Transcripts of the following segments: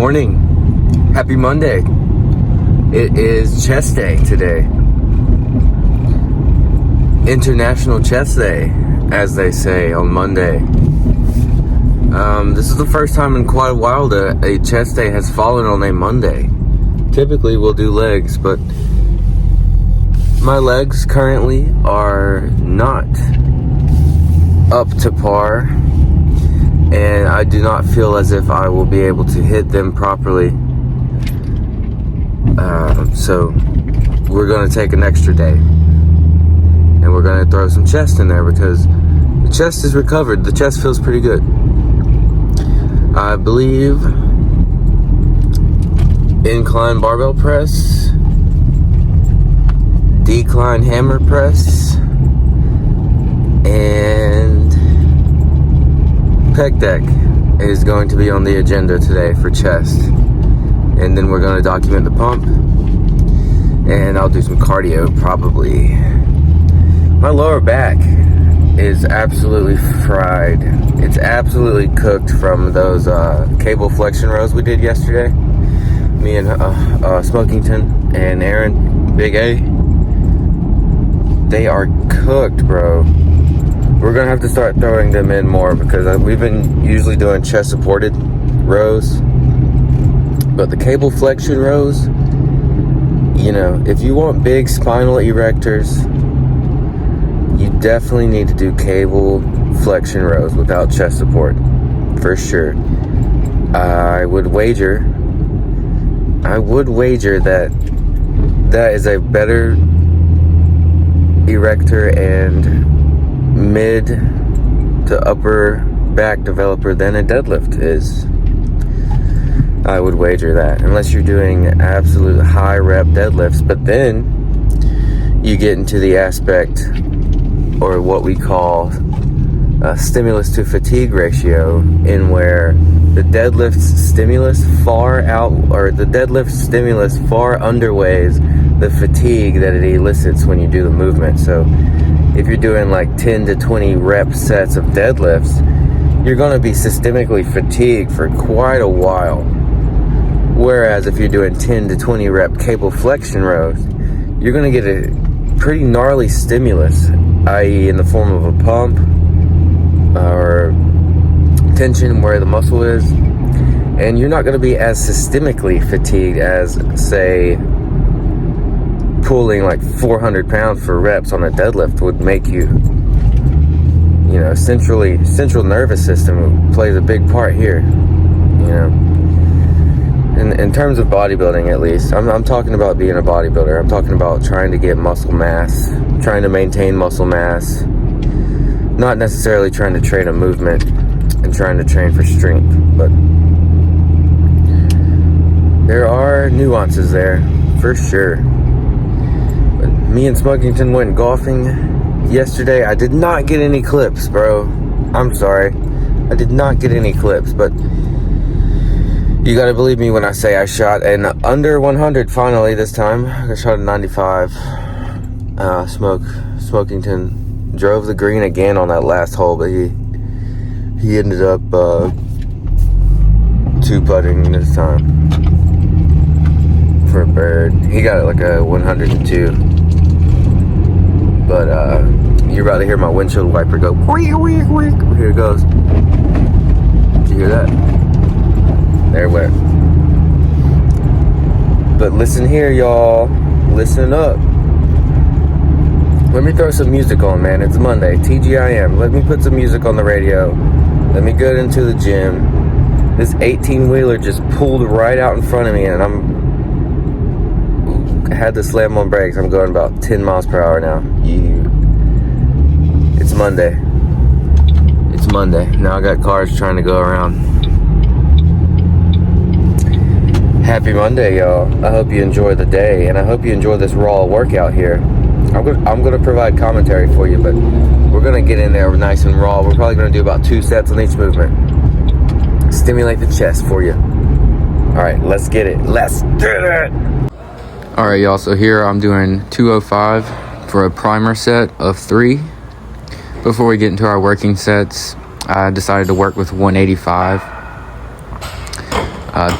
morning. Happy Monday. It is chest day today. International Chest Day, as they say on Monday. This is the first time in quite a while that a chest day has fallen on a Monday. Typically we'll do legs, but my legs currently are not up to par, and I do not feel as if I will be able to hit them properly. So we're going to take an extra day, and we're going to throw some chest in there because the chest is recovered. The chest feels pretty good. I believe incline barbell press, decline hammer press, and pec deck is going to be on the agenda today for chest. And then we're going to document the pump, and I'll do some cardio probably. My lower back is absolutely fried. It's absolutely cooked from those cable flexion rows we did yesterday. Me and Smokington and Aaron, Big A. They are cooked, bro. We're going to have to start throwing them in more because we've been usually doing chest supported rows. But the cable flexion rows, you know, if you want big spinal erectors, you definitely need to do cable flexion rows without chest support, for sure. I would wager that that is a better erector and mid to upper back developer than a deadlift is. I would wager that, unless you're doing absolute high rep deadlifts. But then you get into the aspect, or what we call stimulus to fatigue ratio, in where the deadlift stimulus far underweighs the fatigue that it elicits when you do the movement. So if you're doing like 10 to 20 rep sets of deadlifts, you're going to be systemically fatigued for quite a while. Whereas if you're doing 10 to 20 rep cable flexion rows, you're going to get a pretty gnarly stimulus, i.e. in the form of a pump or tension where the muscle is, and you're not going to be as systemically fatigued as, say, pulling like 400 pounds for reps on a deadlift would make you. You know, central nervous system plays a big part here, you know. In terms of bodybuilding, at least, I'm talking about being a bodybuilder. I'm talking about trying to get muscle mass, trying to maintain muscle mass, not necessarily trying to train a movement and trying to train for strength. But there are nuances there, for sure. But me and Smokington went golfing yesterday. I did not get any clips, bro. I'm sorry. I did not get any clips, but you gotta believe me when I say I shot an under 100 finally this time. I shot a 95. Smokington drove the green again on that last hole, but he ended up two putting this time for a bird. He got it like a 102. But you're about to hear my windshield wiper go. Here it goes. Did you hear that? There it went. But listen here, y'all. Listen up. Let me throw some music on, man. It's Monday. TGIM. Let me put some music on the radio. Let me get into the gym. This 18-wheeler just pulled right out in front of me, and I had to slam on brakes. I'm going about 10 miles per hour now. It's Monday. It's Monday. Now I got cars trying to go around. Happy Monday, y'all. I hope you enjoy the day, and I hope you enjoy this raw workout here. I'm going to provide commentary for you, but we're going to get in there nice and raw. We're probably going to do about 2 sets on each movement. Stimulate the chest for you. All right, let's get it. Let's get it. All right, y'all. So here I'm doing 205 for a primer set of 3. Before we get into our working sets, I decided to work with 185.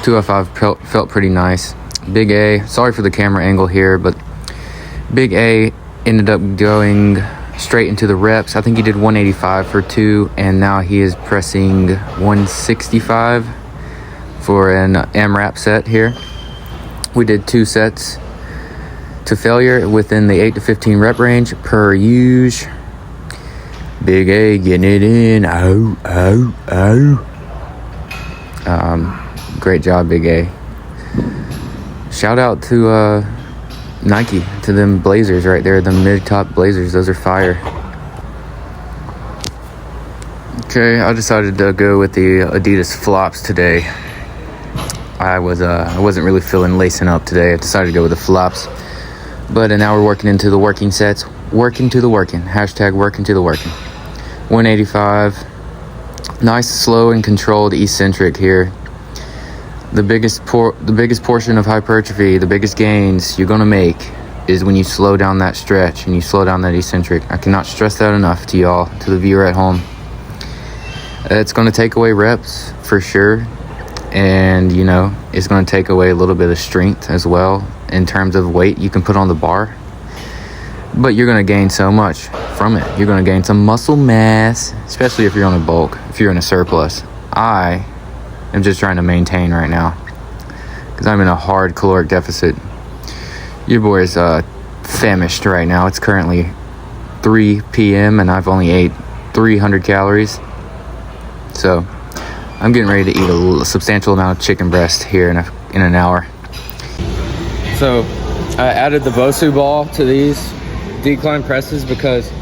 205 felt pretty nice. Big A, sorry for the camera angle here, but Big A ended up going straight into the reps. I think he did 185 for 2, and now he is pressing 165 for an AMRAP set here. We did 2 sets to failure within the 8 to 15 rep range per use. Big A getting it in. Great job, Big A. Shout out to Nike, to them blazers right there, the mid-top blazers. Those are fire. Okay, I decided to go with the Adidas flops today. I wasn't really feeling lacing up today. I decided to go with the flops. But now we're working into the working sets. Working to the working. Hashtag working to the working. 185. Nice, slow, and controlled eccentric here. The biggest portion of hypertrophy, the biggest gains you're going to make is when you slow down that stretch and you slow down that eccentric. I cannot stress that enough to y'all, to the viewer at home. It's going to take away reps for sure. And, you know, it's going to take away a little bit of strength as well in terms of weight you can put on the bar. But you're going to gain so much from it. You're going to gain some muscle mass, especially if you're on a bulk, if you're in a surplus. I'm just trying to maintain right now because I'm in a hard caloric deficit. Your boy is famished right now. It's currently 3 p.m. and I've only ate 300 calories. So I'm getting ready to eat a substantial amount of chicken breast here in an hour. So I added the Bosu ball to these decline presses because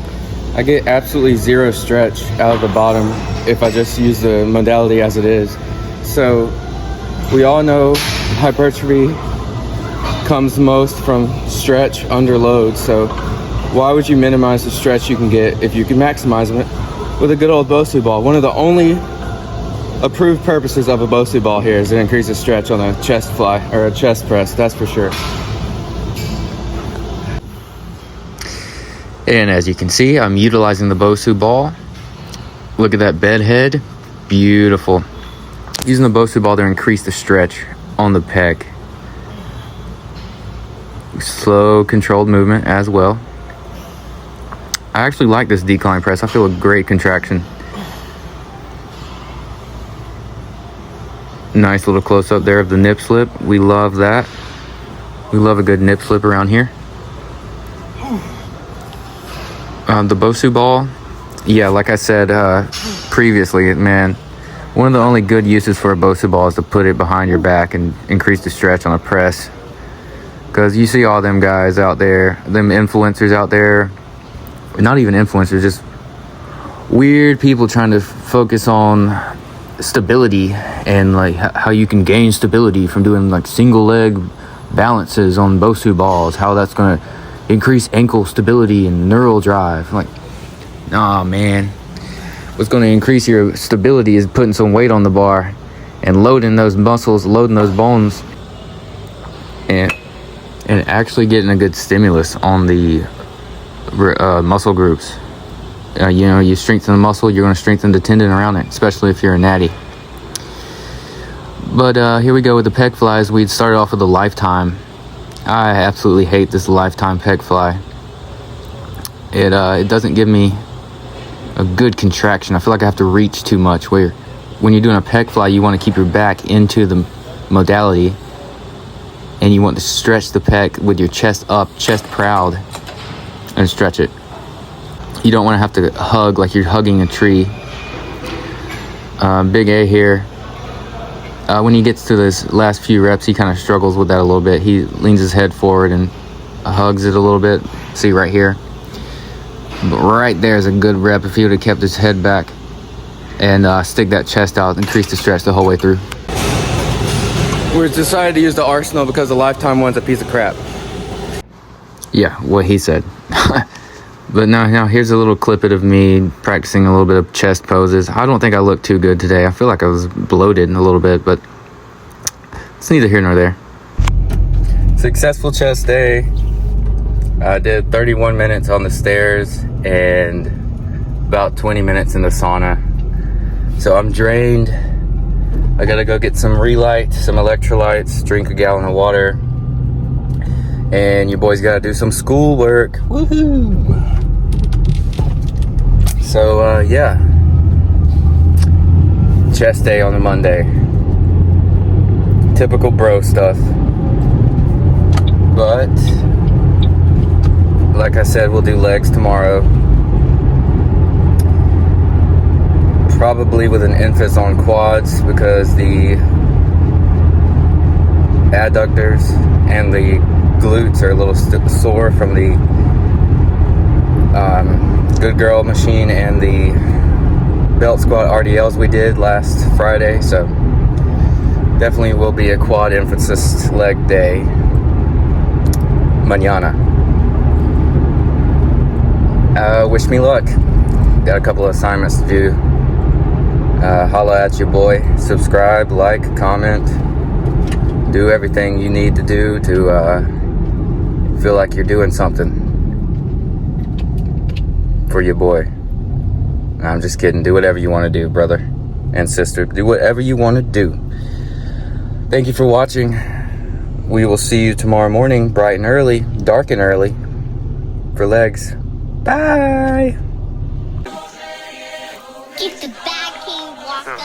I get absolutely zero stretch out of the bottom if I just use the modality as it is. So we all know hypertrophy comes most from stretch under load. So why would you minimize the stretch you can get if you can maximize it with a good old Bosu ball? One of the only approved purposes of a Bosu ball here is to increase the stretch on a chest fly or a chest press, that's for sure. And as you can see, I'm utilizing the Bosu ball. Look at that bed head, beautiful. Using the Bosu ball to increase the stretch on the pec. Slow, controlled movement as well. I actually like this decline press. I feel a great contraction. Nice little close up there of the nip slip. We love that. We love a good nip slip around here. The Bosu ball, yeah, like I said previously, man, one of the only good uses for a Bosu ball is to put it behind your back and increase the stretch on a press. Because you see all them guys out there, them influencers out there, not even influencers, just weird people trying to focus on stability and like how you can gain stability from doing like single leg balances on Bosu balls, how that's going to increase ankle stability and neural drive. Like, nah, man, what's going to increase your stability is putting some weight on the bar and loading those muscles, loading those bones, and actually getting a good stimulus on the muscle groups. You know, you strengthen the muscle, you're going to strengthen the tendon around it, especially if you're a natty. But here we go with the pec flies. We started off with a Lifetime. I absolutely hate this Lifetime pec fly. It doesn't give me a good contraction. I feel like I have to reach too much. Where when you're doing a pec fly, you want to keep your back into the modality, and you want to stretch the pec with your chest up, chest proud, and stretch it. You don't want to have to hug like you're hugging a tree. Big A here. When he gets to those last few reps, he kind of struggles with that a little bit. He leans his head forward and hugs it a little bit. See right here. But right there is a good rep if he would have kept his head back and stick that chest out, increase the stretch the whole way through. We decided to use the Arsenal because the Lifetime one's a piece of crap. Yeah, what he said. But now here's a little clip of me practicing a little bit of chest poses. I don't think I look too good today. I feel like I was bloated a little bit, but it's neither here nor there. Successful chest day. I did 31 minutes on the stairs and about 20 minutes in the sauna. So I'm drained. I gotta go get some Relight, some electrolytes, drink a gallon of water, and you boys gotta do some schoolwork. Woohoo! So, yeah. Chest day on a Monday. Typical bro stuff. But, like I said, we'll do legs tomorrow. Probably with an emphasis on quads because the adductors and the glutes are a little sore from the Good Girl machine and the belt squat RDLs we did last Friday. So definitely will be a quad emphasis leg day. Mañana. Wish me luck. Got a couple of assignments to do. Holla at your boy. Subscribe, like, comment. Do everything you need to do to feel like you're doing something for your boy. I'm just kidding. Do whatever you want to do, brother and sister. Do whatever you want to do. Thank you for watching. We will see you tomorrow morning, bright and early, dark and early, for legs. Bye! Get the bag, King Walker.